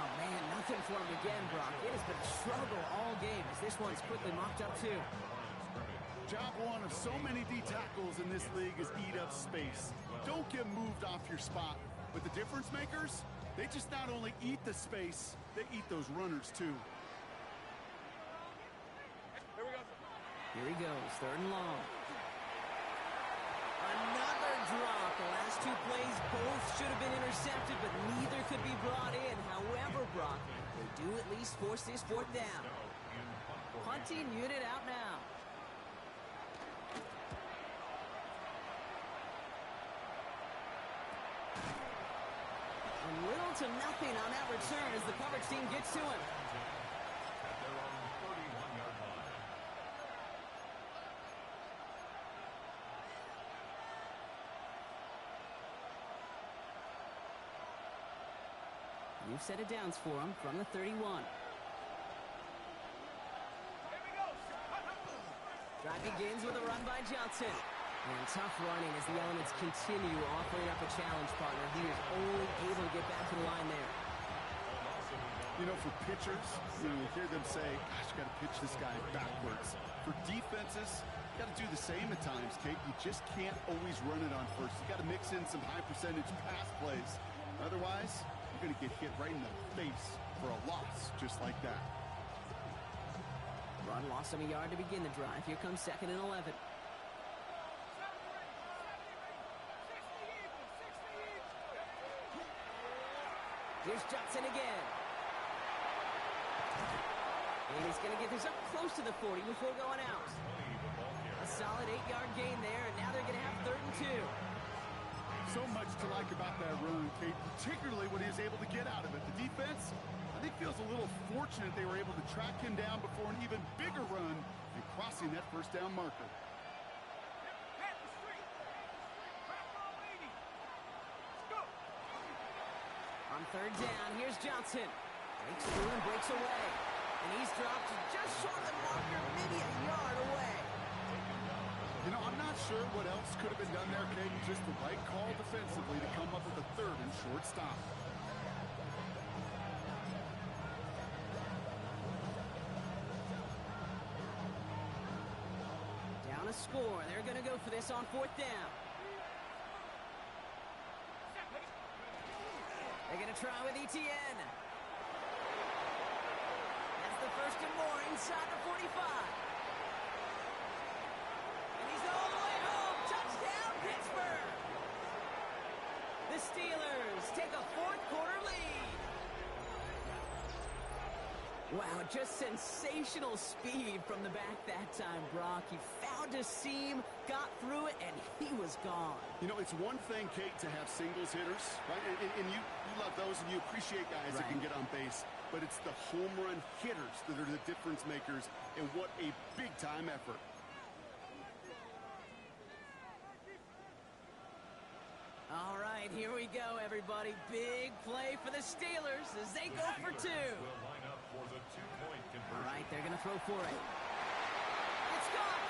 Oh, man, nothing for him again, Brock. It has been a struggle all game as this one's quickly mocked up, too. Job one of so many D tackles in this league is eat up space. Don't get moved off your spot. But the difference makers, they just not only eat the space, they eat those runners, too. Here we go. Here he goes, third and long. Another drop. The last two plays both should have been intercepted, but neither could be brought in. However, Brock, they do at least force this fourth down. Punting unit out now. And little to nothing on that return as the coverage team gets to him. At their own 31-yard line. New set of downs for him from the 31. Drive begins with a run by Johnson. And tough running as the elements continue offering up a challenge partner. He is only able to get back to the line there. You know, for pitchers, you hear them say, gosh, you got to pitch this guy backwards. For defenses, you got to do the same at times, Kate. You just can't always run it on first. You got to mix in some high percentage pass plays. Otherwise, you're going to get hit right in the face for a loss just like that. Run lost him a yard to begin the drive. Here comes second and 11. Here's Johnson again. And he's going to get this up close to the 40 before going out. A solid 8-yard gain there, and now they're going to have third and 2. So much to like about that run, Kate, particularly what he was able to get out of it. The defense, I think, feels a little fortunate they were able to track him down before an even bigger run and crossing that first down marker. On third down, here's Johnson. Breaks through and breaks away. And he's dropped just short of the marker, maybe a yard away. You know, I'm not sure what else could have been done there, Kate. Just the right call defensively to come up with a third and short stop. Down a score. They're going to go for this on fourth down. They're going to try with Etienne. That's the first and more inside the 45. And he's all the way home. Touchdown, Pittsburgh. The Steelers take a fourth-quarter lead. Wow, just sensational speed from the back that time, Brock. He found a seam, got through it, and he was gone. You know, it's one thing, Kate, to have singles hitters, right? And you love those, and you appreciate guys that can get on base. But it's the home run hitters that are the difference makers, and what a big-time effort. All right, here we go, everybody. Big play for the Steelers as they go for two. Will line up for the two-point conversion. All right, they're going to throw for it. It's gone.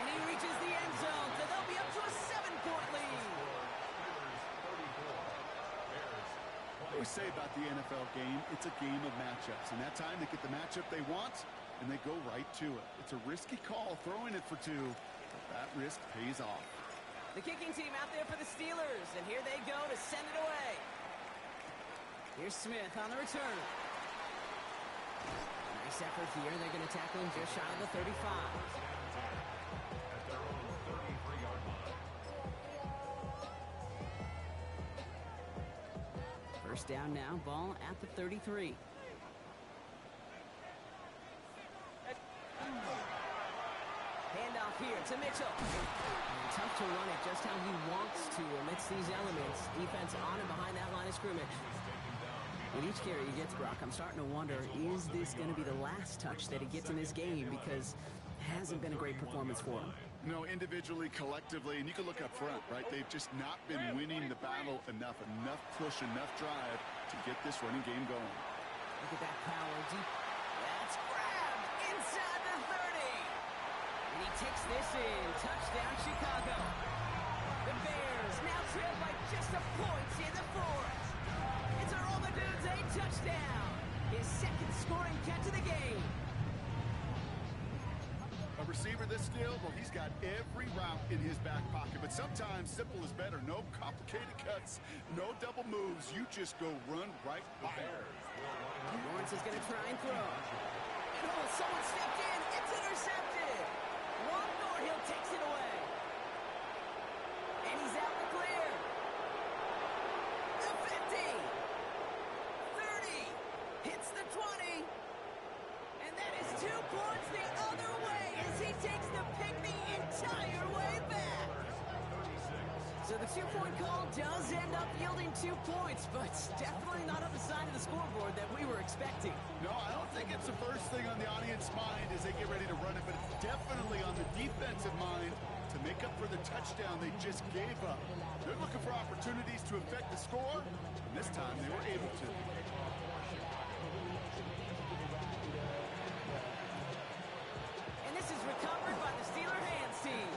And he reaches the end zone, so they'll be up to a 7-point lead. I always say about the NFL game, it's a game of matchups. And that time they get the matchup they want, and they go right to it. It's a risky call throwing it for two, but that risk pays off. The kicking team out there for the Steelers, and here they go to send it away. Here's Smith on the return. Nice effort here. They're going to tackle him just shy of the 35. At their own 33-yard line. First down now, ball at the 33. here to Mitchell. And tough to run it just how he wants to amidst these elements. Defense on and behind that line of scrimmage. With each carry he gets, Brock, I'm starting to wonder, is this going to be the last touch that he gets in this game? Because it hasn't been a great performance for him. No, individually, collectively, and you can look up front, right? They've just not been winning the battle enough push, enough drive to get this running game going. Look at that power deep. That's grabbed inside the 30. And he takes this in. Touchdown, Chicago. The Bears now trail by just a point in the fourth. It's a Romadudes, a touchdown. His second scoring catch of the game. A receiver this skilled, well, he's got every route in his back pocket. But sometimes simple is better. No complicated cuts, no double moves. You just go run right by him. Lawrence is going to try and throw. And oh, someone stepped in. It's intercepted. Juan Thornhill takes it away. And he's out the clear. The 50. 30. Hits the 20. And that is 2 points the other way as he takes the pick the entire way back. So the 2-point call does end up yielding 2 points, but it's definitely not on the side of the scoreboard that we were expecting. No, I don't think it's the first thing on the audience mind as they get ready to run it, but it's definitely on the defensive mind to make up for the touchdown they just gave up. They're looking for opportunities to affect the score, and this time they were able to. And this is recovered by the Steeler hands team.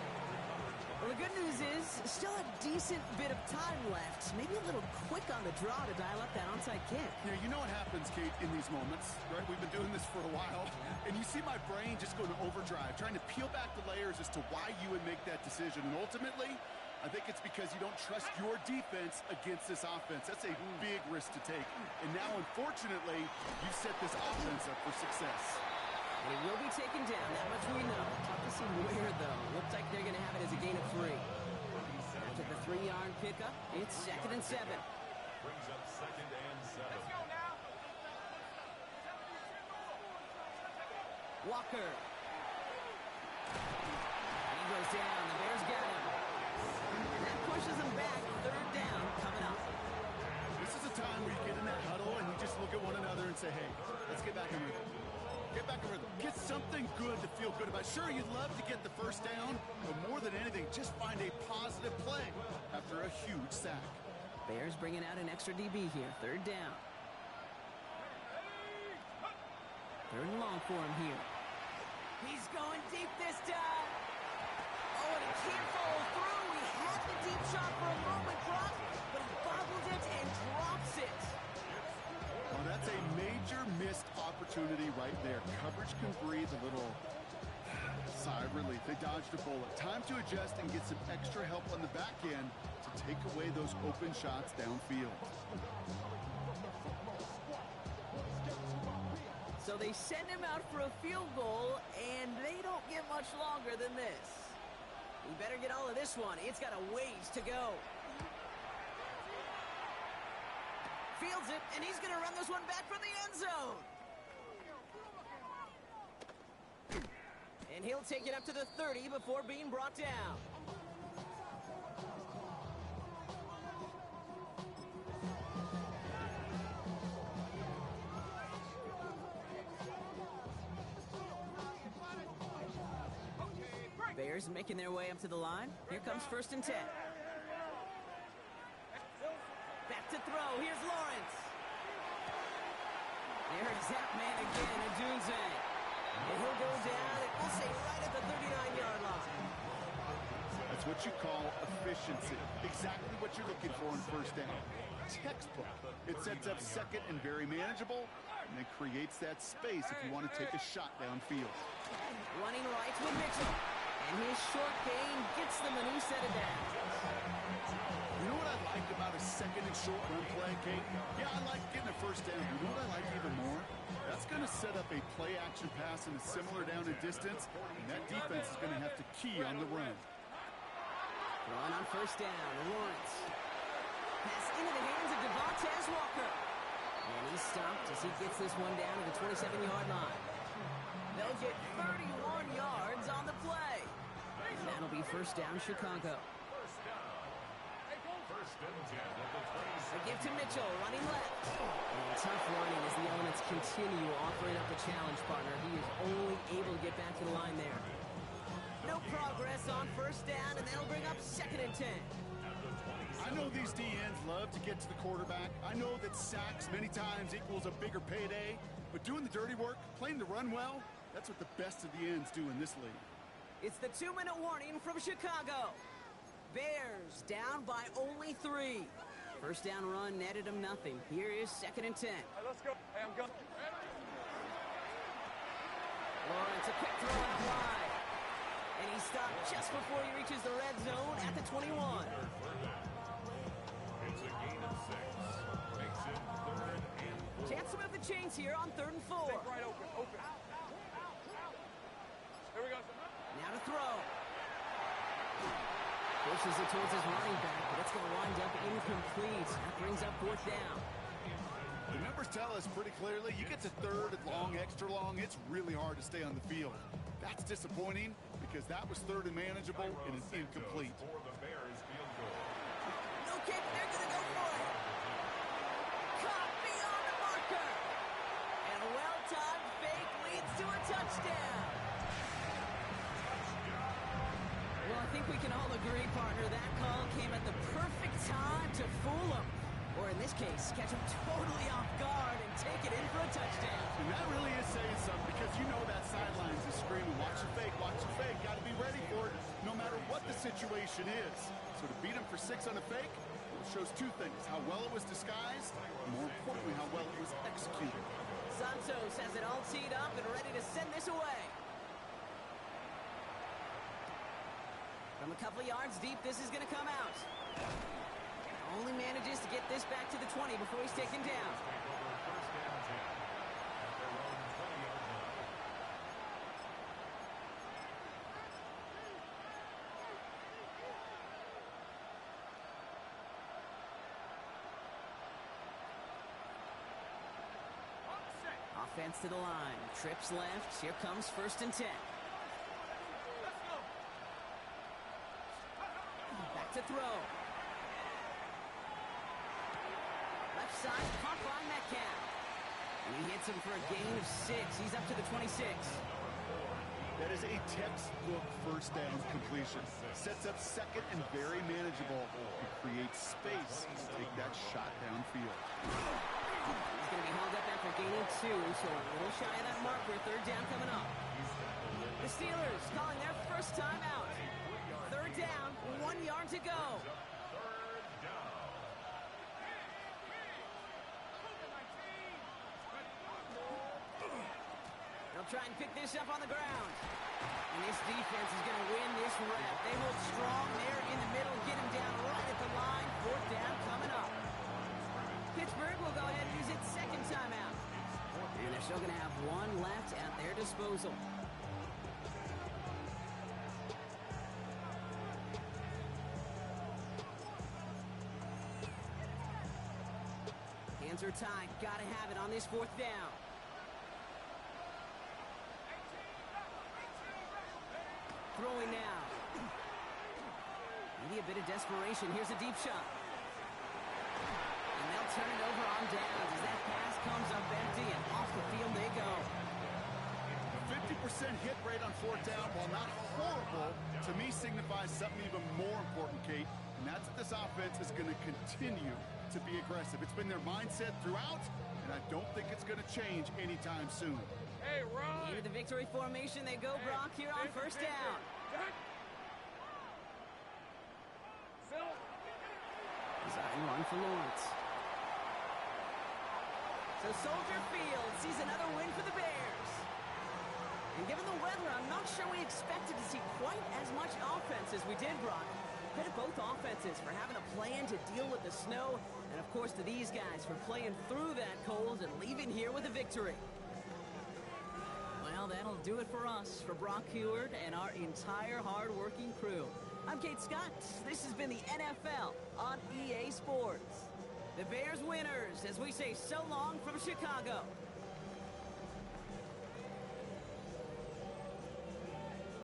Well, the good news is, still a decent bit of time left. Maybe a little quick on the draw to dial up that onside kick. Yeah, you know what happens, Kate, in these moments, right? We've been doing this for a while, and you see my brain just go to overdrive, trying to peel back the layers as to why you would make that decision. And ultimately, I think it's because you don't trust your defense against this offense. That's a big risk to take. And now, unfortunately, you set this offense up for success. And he will be taken down, that much we know. Tough to see where, though. Looks like they're going to have it as a gain of 3. After the 3-yard pickup, it's 2nd and 7. Brings up 2nd and 7. Let's go now. Walker. And he goes down. The Bears got him. That pushes him back. 3rd down coming up. This is a time where you get in that huddle and you just look at one another and say, hey, let's get back in rhythm. Get back in rhythm. Get something good to feel good about. Sure, you'd love to get the first down, but more than anything, just find a positive play after a huge sack. Bears bringing out an extra DB here. 3rd down. 3rd and long for him here. He's going deep this time. Oh, and he can't follow through. He had the deep shot for a moment, Brock, but he bobbled it and drops it. Well, that's a major missed opportunity right there. Coverage can breathe a little sigh of relief. They dodged a bullet. Time to adjust and get some extra help on the back end to take away those open shots downfield. So they send him out for a field goal, and they don't get much longer than this. We better get all of this one. It's got a ways to go. Fields it, and he's going to run this one back from the end zone. And he'll take it up to the 30 before being brought down. Bears making their way up to the line. Here comes 1st and 10. Back to throw. Here's Lawrence. There's that man again, Odunze. And he'll go down, and we'll say right at the 39-yard line. That's what you call efficiency. Exactly what you're looking for in 1st down. Textbook. It sets up 2nd and very manageable, and it creates that space if you want to take a shot downfield. Running right with Mitchell. And his short gain gets them a new set of downs. You know what I like about a 2nd and short run play, Kate? Yeah, I like getting a 1st down. You know what I like even more? That's going to set up a play-action pass in a similar down and distance, and that defense is going to have to key on the run. Throwing on 1st down, Lawrence. Pass into the hands of Devontae Walker. And he's stopped as he gets this one down to the 27-yard line. They'll get 31 yards on the play. first down, Chicago. First down. First and 10 at the 26. A give to Mitchell, running left. And tough running as the elements continue offering up the challenge, partner. He is only able to get back to the line there. No progress on first down, and that'll bring up second and 10. I know these DNs love to get to the quarterback. I know that sacks many times equals a bigger payday, but doing the dirty work, playing the run well, that's what the best of the ends do in this league. It's the 2-minute warning from Chicago. Bears down by only 3. First down run netted them nothing. Here is second and 10. Hey, let's go. Hey, I'm going. Lawrence, a quick throw and fly. And he stopped just before he reaches the red zone at the 21. It's a gain of 6. Makes it 3rd and 4. Chance to move the chains here on 3rd and 4. Take right open. Here we go. Now to throw. Pushes it towards his running back, but it's going to wind up incomplete. That brings up 4th down. The numbers tell us pretty clearly, you get to 3rd and long, extra long, it's really hard to stay on the field. That's disappointing because that was 3rd and manageable and it's incomplete. For the Bears field goal. No kick, they're going to go for it. Caught beyond the marker. And a well-timed fake leads to a touchdown. Well, I think we can all agree, partner, that call came at the perfect time to fool him. Or in this case, catch him totally off guard and take it in for a touchdown. And that really is saying something because you know that sidelines is screaming, watch your fake, got to be ready for it no matter what the situation is. So to beat him for 6 on a fake, it shows 2 things, how well it was disguised, and more importantly, how well it was executed. Santos has it all teed up and ready to send this away. From a couple of yards deep, this is going to come out. Only manages to get this back to the 20 before he's taken down. Take over first and 10 at their own 20-yard line. Offense to the line. Trips left. Here comes 1st and 10. Back to throw. Left side, caught by Metcalf. And he hits him for a gain of 6. He's up to the 26. That is a textbook first down completion. Sets up second and very manageable. It creates space to take that shot downfield. He's going to be held up after gaining 2, so a little shy of that marker. 3rd down coming up. The Steelers calling their first time out. 3rd down, 1 yard to go. 3rd down. They'll try and pick this up on the ground. And this defense is going to win this rep. They hold strong there in the middle, get him down right at the line. 4th down coming up. Pittsburgh will go ahead and use its 2nd timeout. And they're still going to have 1 left at their disposal. Hands are tied. Got to have it on this 4th down. Throwing now. Maybe a bit of desperation. Here's a deep shot. And they'll turn it over on downs as that pass comes up empty and off the field they go. A 50% hit rate on 4th down, while not horrible, to me signifies something even more important, Kate. And that's that this offense is going to continue to be aggressive. It's been their mindset throughout, and I don't think it's going to change anytime soon. Hey, Ron. Into the victory formation they go, Brock, here on 1st down. Design run for Lawrence. So Soldier Field sees another win for the Bears. And given the weather, I'm not sure we expected to see quite as much offense as we did, Brock. Credit both offenses for having a plan to deal with the snow, and of course to these guys for playing through that cold and leaving here with a victory. Well, that'll do it for us, for Brock Huard and our entire hard-working crew. I'm Kate Scott. This has been the NFL on EA Sports. The Bears winners as we say so long from Chicago.